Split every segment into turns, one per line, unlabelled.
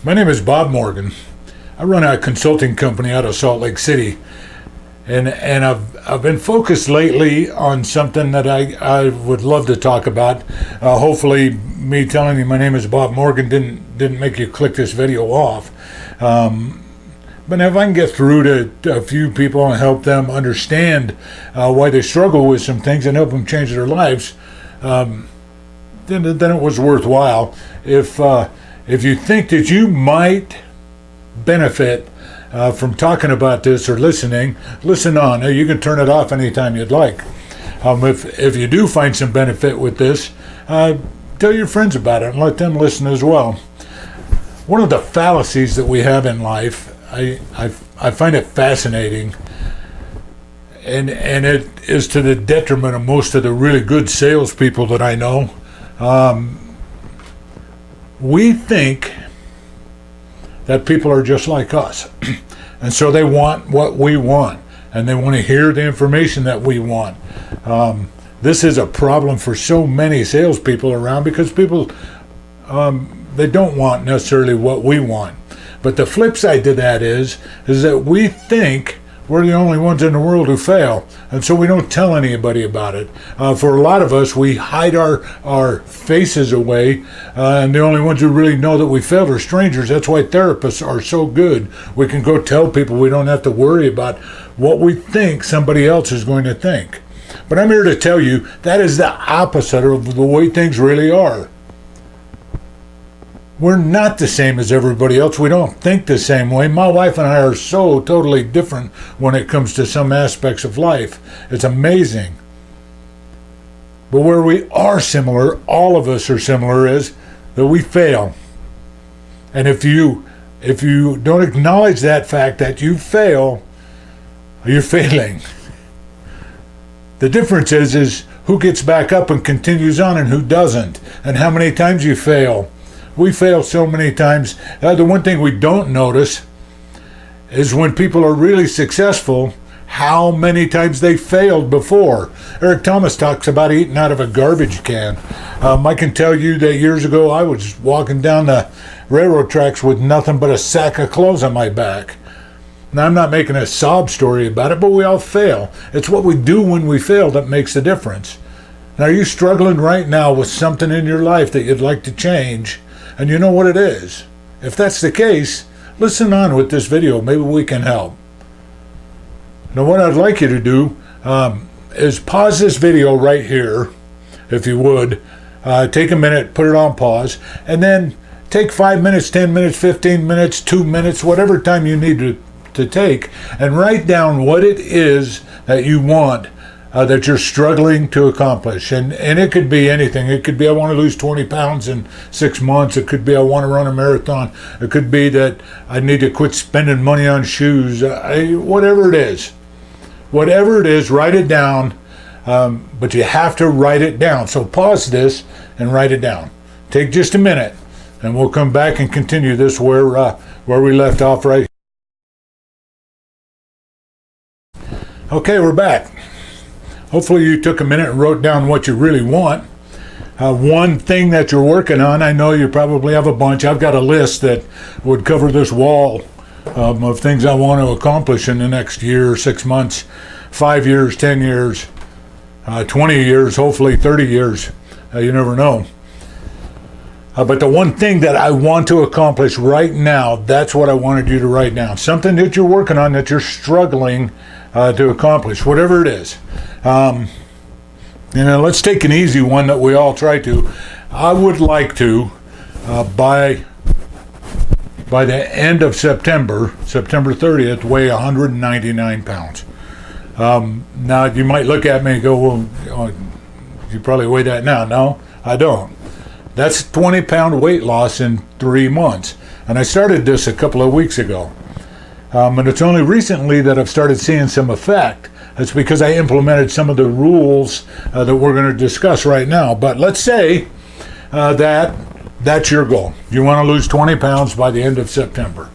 My name is Bob Morgan. I run a consulting company out of Salt Lake City, and I've been focused lately on something that I would love to talk about. Hopefully, me telling you my name is Bob Morgan didn't make you click this video off. But if I can get through to a few people and help them understand why they struggle with some things and help them change their lives, then it was worthwhile. If you think that you might benefit from talking about this or listening, listen on. You can turn it off anytime you'd like. If you do find some benefit with this, tell your friends about it and let them listen as well. One of the fallacies that we have in life, I find it fascinating, and it is to the detriment of most of the really good salespeople that I know. We think that people are just like us, and so they want what we want, and they want to hear the information that we want. This is a problem for so many salespeople around because people, they don't want necessarily what we want. But the flip side to that is that we think we're the only ones in the world who fail, and so we don't tell anybody about it. For a lot of us, we hide our faces away, and the only ones who really know that we failed are strangers. That's why therapists are so good. We can go tell people. We don't have to worry about what we think somebody else is going to think. But I'm here to tell you that is the opposite of the way things really are. We're not the same as everybody else. We don't think the same way. My wife and I are so totally different when it comes to some aspects of life. It's amazing. But where we are similar, all of us are similar, is that we fail. And if you don't acknowledge that fact that you fail, you're failing. The difference is who gets back up and continues on and who doesn't, and how many times you fail. We fail so many times. The one thing we don't notice is when people are really successful, how many times they failed before. Eric Thomas talks about eating out of a garbage can. I can tell you that years ago I was walking down the railroad tracks with nothing but a sack of clothes on my back. Now, I'm not making a sob story about it, but we all fail. It's what we do when we fail that makes the difference. Now, are you struggling right now with something in your life that you'd like to change? And you know what it is? If that's the case, listen on with this video. Maybe we can help. Now, what I'd like you to do is pause this video right here, if you would. Take a minute, put it on pause, and then take 5 minutes, 10 minutes, 15 minutes, 2 minutes, whatever time you need to take, and write down what it is that you want, that you're struggling to accomplish. And it could be anything. It could be I want to lose 20 pounds in 6 months. It could be I want to run a marathon. It could be that I need to quit spending money on shoes. Whatever it is. Whatever it is, write it down. But you have to write it down. So pause this and write it down. Take just a minute, and we'll come back and continue this where we left off right. Okay, we're back. Hopefully you took a minute and wrote down what you really want. One thing that you're working on, I know you probably have a bunch. I've got a list that would cover this wall of things I want to accomplish in the next year, 6 months, 5 years, 10 years, 20 years, hopefully 30 years. You never know. But the one thing that I want to accomplish right now, that's what I wanted you to write down. Something that you're working on that you're struggling to accomplish, whatever it is. Let's take an easy one that we all try to. I would like to, by the end of September 30th, weigh 199 pounds. Now, you might look at me and go, well, you probably weigh that now. No, I don't. That's 20-pound weight loss in 3 months. And I started this a couple of weeks ago. And it's only recently that I've started seeing some effect. It's because I implemented some of the rules that we're going to discuss right now. But let's say that's your goal. You want to lose 20 pounds by the end of September.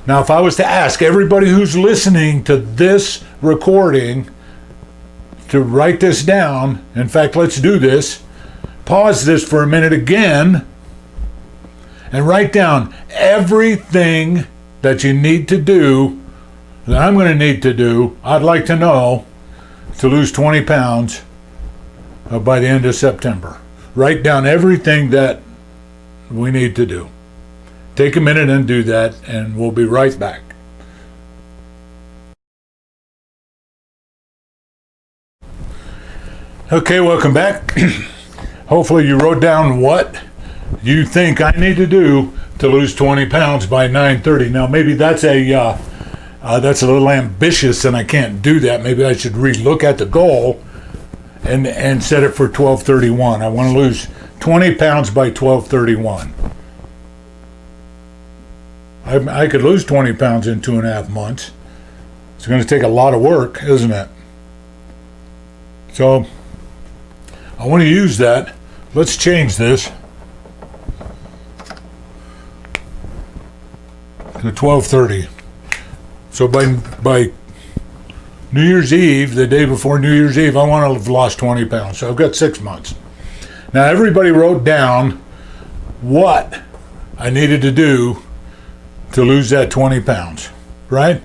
Now, if I was to ask everybody who's listening to this recording to write this down, in fact, let's do this. Pause this for a minute again and write down everything that you need to do, that I'm going to need to do, I'd like to know, to lose 20 pounds by the end of September. Write down everything that we need to do. Take a minute and do that, and we'll be right back. Okay, welcome back. Hopefully you wrote down what you think I need to do to lose 20 pounds by 9:30. Now maybe that's a little ambitious and I can't do that. Maybe I should relook at the goal and set it for 12:31. I want to lose 20 pounds by 12:31. I could lose 20 pounds in 2.5 months. It's going to take a lot of work, isn't it? So I want to use that. Let's change this to 12:30. So by New Year's Eve, the day before New Year's Eve, I want to have lost 20 pounds. So I've got 6 months. Now everybody wrote down what I needed to do to lose that 20 pounds, right?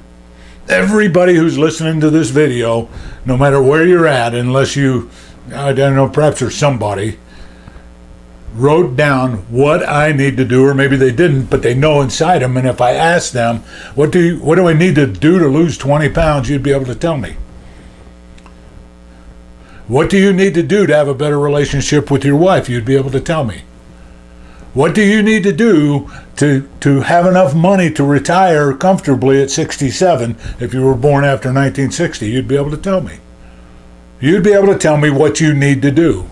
Everybody who's listening to this video, no matter where you're at, unless you, I don't know, perhaps there's somebody, wrote down what I need to do, or maybe they didn't, but they know inside them. And if I ask them, what do I need to do to lose 20 pounds, you'd be able to tell me. What do you need to do to have a better relationship with your wife? You'd be able to tell me. What do you need to do to have enough money to retire comfortably at 67 if you were born after 1960? You'd be able to tell me. You'd be able to tell me what you need to do.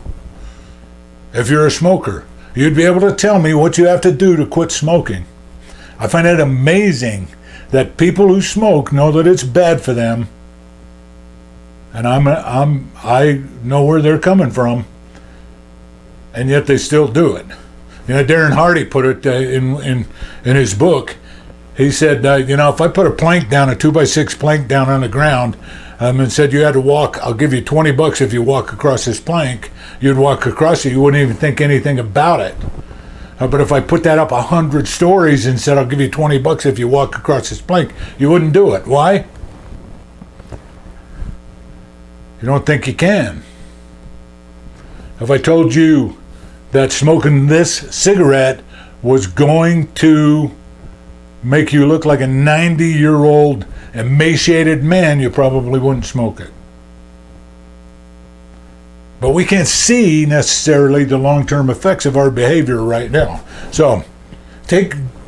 If you're a smoker, you'd be able to tell me what you have to do to quit smoking. I find it amazing that people who smoke know that it's bad for them, and I know where they're coming from, and yet they still do it. You know, Darren Hardy put it in his book. He said, if I put a 2x6 plank down on the ground, and said you had to walk, I'll give you $20 if you walk across this plank, you'd walk across it, you wouldn't even think anything about it. But if I put that up 100 stories and said I'll give you $20 if you walk across this plank, you wouldn't do it. Why? You don't think you can. If I told you that smoking this cigarette was going to make you look like a 90-year-old emaciated man, you probably wouldn't smoke it. But we can't see necessarily the long-term effects of our behavior right now. So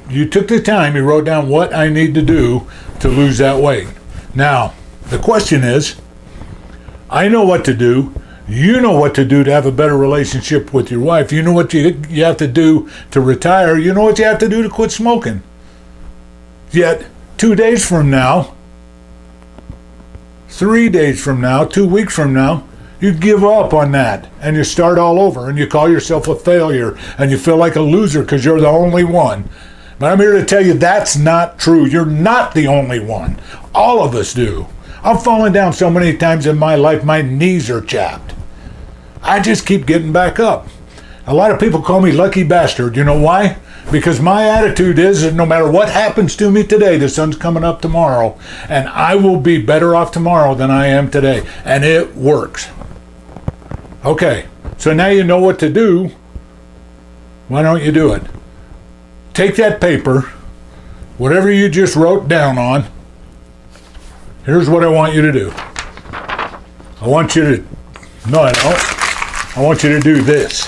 you took the time, you wrote down what I need to do to lose that weight. Now, the question is, I know what to do. You know what to do to have a better relationship with your wife. You know what you have to do to retire. You know what you have to do to quit smoking. Yet, 2 days from now, 3 days from now, 2 weeks from now, you give up on that and you start all over and you call yourself a failure and you feel like a loser because you're the only one. But I'm here to tell you that's not true. You're not the only one. All of us do. I've fallen down so many times in my life, my knees are chapped. I just keep getting back up. A lot of people call me lucky bastard. You know why? Because my attitude is that no matter what happens to me today, the sun's coming up tomorrow, and I will be better off tomorrow than I am today. And it works. Okay, so now you know what to do. Why don't you do it? Take that paper, whatever you just wrote down on. Here's what I want you to do. I want you to, no I don't. I want you to do this.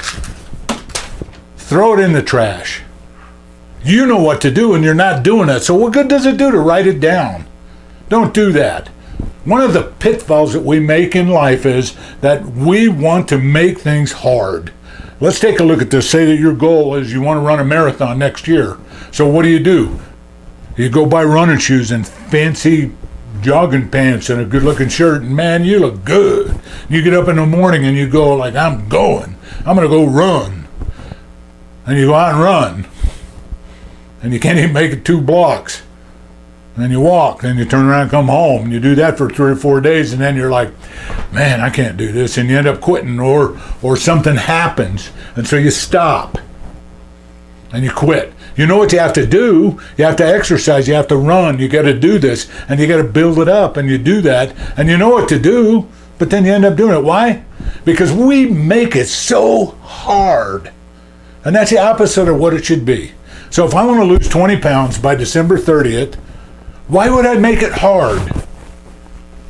Throw it in the trash. You know what to do and you're not doing it. So what good does it do to write it down? Don't do that. One of the pitfalls that we make in life is that we want to make things hard. Let's take a look at this. Say that your goal is you want to run a marathon next year. So what do? You go buy running shoes and fancy jogging pants and a good looking shirt, and man, you look good. You get up in the morning and you go like, I'm going to go run. And you go out and run. And you can't even make it 2 blocks. And then you walk, then you turn around and come home, and you do that for 3 or 4 days, and then you're like, man, I can't do this, and you end up quitting, or something happens, and so you stop. and you quit. You know what you have to do? You have to exercise, you have to run, you got to do this, and you got to build it up, and you do that, and you know what to do, but then you end up doing it. Why? Because we make it so hard. And that's the opposite of what it should be. So if I want to lose 20 pounds by December 30th, why would I make it hard?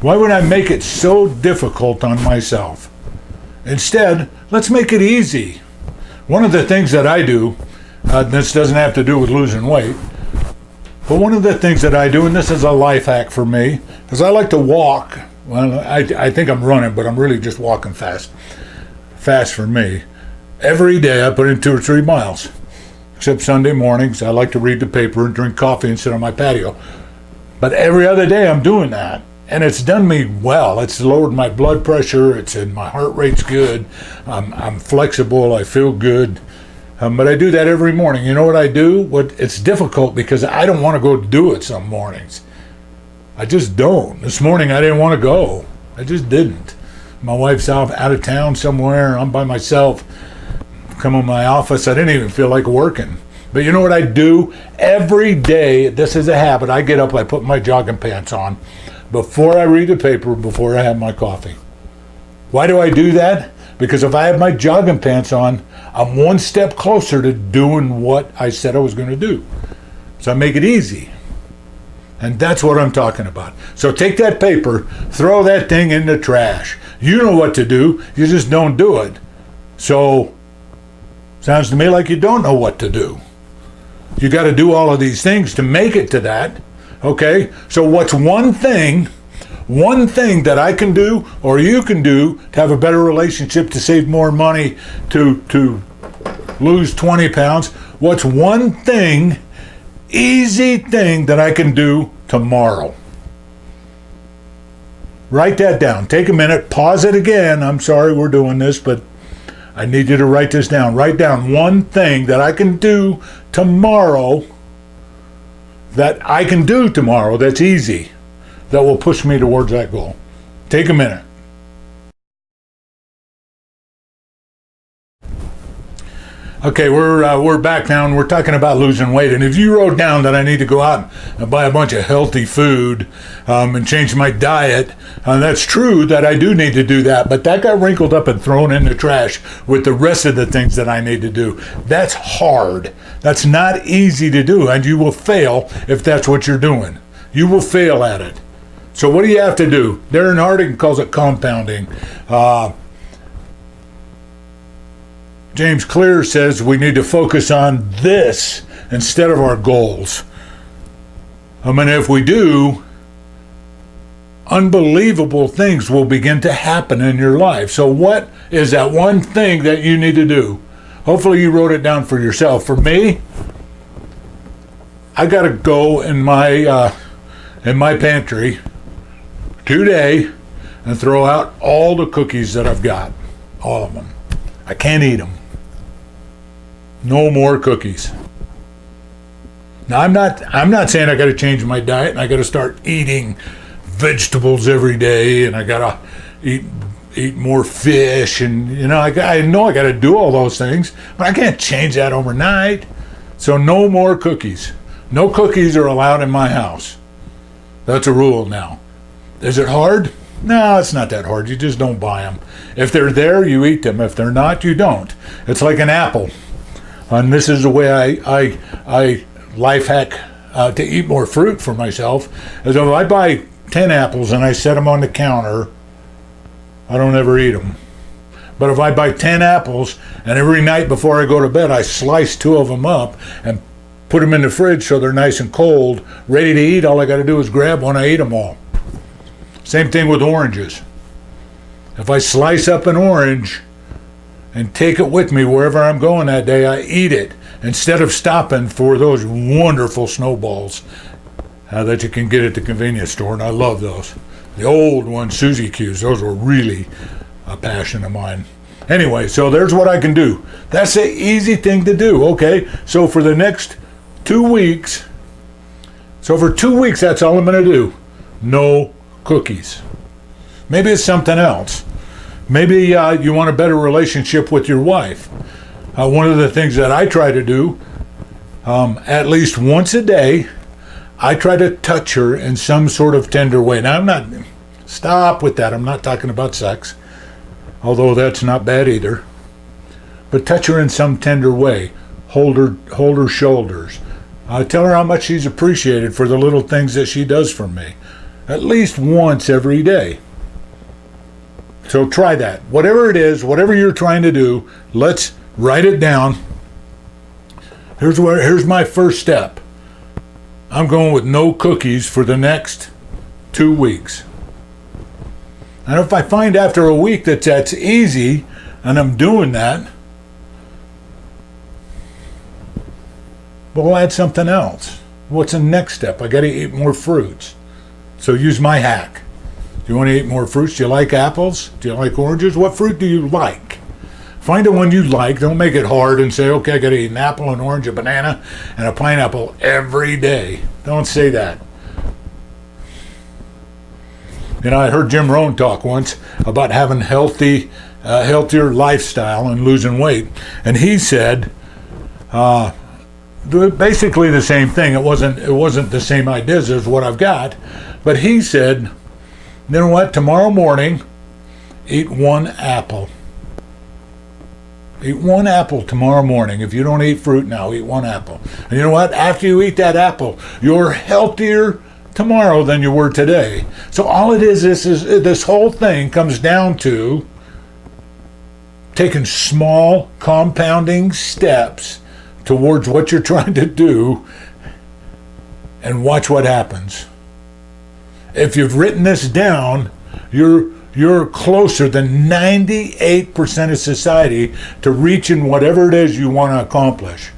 Why would I make it so difficult on myself? Instead, let's make it easy. One of the things that I do, this doesn't have to do with losing weight, but one of the things that I do, and this is a life hack for me, is I like to walk. Well, I think I'm running, but I'm really just walking fast. Fast for me. Every day I put in 2 or 3 miles. Except Sunday mornings, I like to read the paper and drink coffee and sit on my patio. But every other day I'm doing that. And it's done me well. It's lowered my blood pressure. My heart rate's good. I'm flexible. I feel good. But I do that every morning. You know what I do? It's difficult because I don't want to go do it some mornings. I just don't. This morning I didn't want to go. I just didn't. My wife's out of town somewhere. I'm by myself. Come in my office. I didn't even feel like working. But you know what I do? Every day, this is a habit. I get up, I put my jogging pants on before I read the paper, before I have my coffee. Why do I do that? Because if I have my jogging pants on, I'm one step closer to doing what I said I was going to do. So I make it easy. And that's what I'm talking about. So take that paper, throw that thing in the trash. You know what to do, you just don't do it. So, sounds to me like you don't know what to do. You got to do all of these things to make it to that. Okay? So what's one thing that I can do or you can do to have a better relationship, to save more money, to lose 20 pounds? What's one thing, easy thing that I can do tomorrow? Write that down. Take a minute. Pause it again. I'm sorry we're doing this, but I need you to write this down. Write down one thing that I can do tomorrow, that's easy, that will push me towards that goal. Take a minute. Okay, we're back now, and we're talking about losing weight. And if you wrote down that I need to go out and buy a bunch of healthy food and change my diet, that's true that I do need to do that, but that got wrinkled up and thrown in the trash with the rest of the things that I need to do. That's hard. That's not easy to do, and you will fail if that's what you're doing. You will fail at it. So what do you have to do? Darren Harding calls it compounding. James Clear says we need to focus on this instead of our goals. I mean, if we do, unbelievable things will begin to happen in your life. So what is that one thing that you need to do? Hopefully you wrote it down for yourself. For me, I got to go in my pantry today and throw out all the cookies that I've got. All of them. I can't eat them. No more cookies. Now I'm not saying I got to change my diet and I got to start eating vegetables every day and I got to eat more fish and I know I got to do all those things, but I can't change that overnight. So no more cookies. No cookies are allowed in my house. That's a rule now. Is it hard? No, it's not that hard. You just don't buy them. If they're there, you eat them. If they're not, you don't. It's like an apple. And this is the way I life hack to eat more fruit for myself. Is if I buy 10 apples and I set them on the counter, I don't ever eat them. But if I buy 10 apples and every night before I go to bed, I slice 2 of them up and put them in the fridge so they're nice and cold, ready to eat, all I got to do is grab one, I eat them all. Same thing with oranges. If I slice up an orange and take it with me wherever I'm going that day, I eat it instead of stopping for those wonderful snowballs that you can get at the convenience store, and I love those. The old ones, Suzy Q's, those were really a passion of mine. Anyway, so there's what I can do. That's the easy thing to do, okay? So for the next 2 weeks, that's all I'm going to do. No cookies. Maybe it's something else. Maybe you want a better relationship with your wife. One of the things that I try to do At least once a day, I try to touch her in some sort of tender way. Now, stop with that. I'm not talking about sex, although that's not bad either. But touch her in some tender way. Hold her shoulders. Tell her how much she's appreciated for the little things that she does for me. At least once every day. So try that. Whatever it is, whatever you're trying to do, let's write it down. Here's my first step. I'm going with no cookies for the next 2 weeks. And if I find after a week that that's easy and I'm doing that, we'll add something else. What's the next step? I got to eat more fruits. So use my hack. Do you want to eat more fruits? Do you like apples? Do you like oranges? What fruit do you like? Find the one you like. Don't make it hard and say, okay, I got to eat an apple, an orange, a banana, and a pineapple every day. Don't say that. I heard Jim Rohn talk once about having healthier lifestyle and losing weight. And he said, basically the same thing. It wasn't the same ideas as what I've got. But he said, you know what? Tomorrow morning, eat 1 apple. Eat 1 apple tomorrow morning. If you don't eat fruit now, eat 1 apple. And you know what? After you eat that apple, you're healthier tomorrow than you were today. So all it is this whole thing comes down to taking small compounding steps towards what you're trying to do and watch what happens. If you've written this down, you're closer than 98% of society to reaching whatever it is you want to accomplish.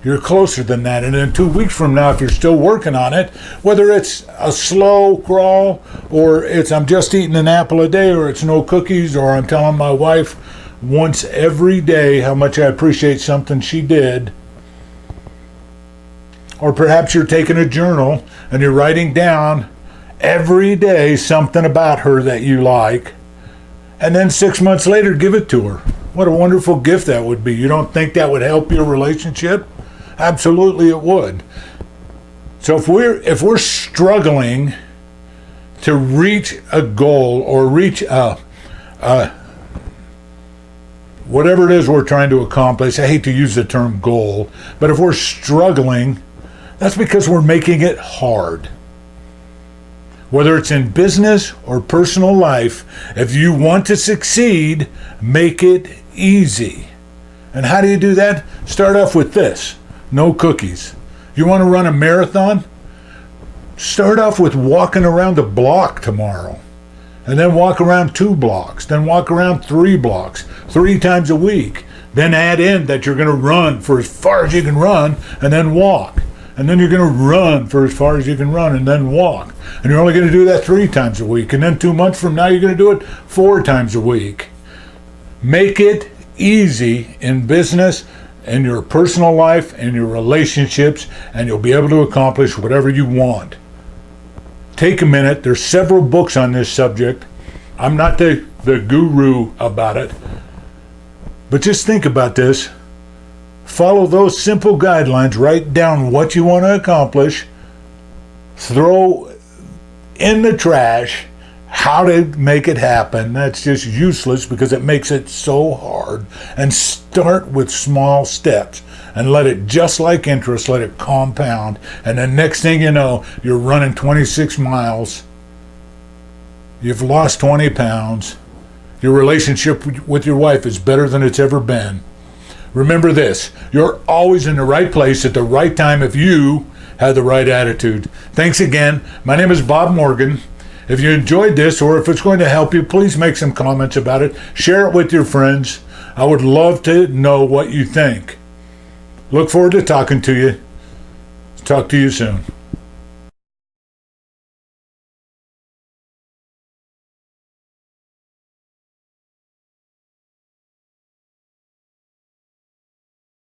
You're closer than that. And then 2 weeks from now, if you're still working on it, whether it's a slow crawl or it's I'm just eating an apple a day or it's no cookies or I'm telling my wife once every day how much I appreciate something she did, or perhaps you're taking a journal and you're writing down every day something about her that you like, and then 6 months later give it to her. What a wonderful gift that would be. You don't think that would help your relationship? Absolutely it would. So if we're struggling to reach a goal or reach whatever it is we're trying to accomplish, I hate to use the term goal, but if we're struggling, that's because we're making it hard. Whether it's in business or personal life, if you want to succeed, make it easy. And how do you do that? Start off with this: no cookies. You want to run a marathon? Start off with walking around the block tomorrow. And then walk around 2 blocks. Then walk around 3 blocks, 3 times a week. Then add in that you're going to run for as far as you can run and then walk. And then you're going to run for as far as you can run and then walk. And you're only going to do that 3 times a week. And then 2 months from now, you're going to do it 4 times a week. Make it easy in business, in your personal life, in your relationships, and you'll be able to accomplish whatever you want. Take a minute. There's several books on this subject. I'm not the guru about it. But just think about this. Follow those simple guidelines. Write down what you want to accomplish. Throw in the trash how to make it happen. That's just useless because it makes it so hard. And start with small steps and let it, just like interest, let it compound. And the next thing you know, you're running 26 miles. You've lost 20 pounds. Your relationship with your wife is better than it's ever been. Remember this: you're always in the right place at the right time if you have the right attitude. Thanks again. My name is Bob Morgan. If you enjoyed this, or if it's going to help you, please make some comments about it. Share it with your friends. I would love to know what you think. Look forward to talking to you. Talk to you soon.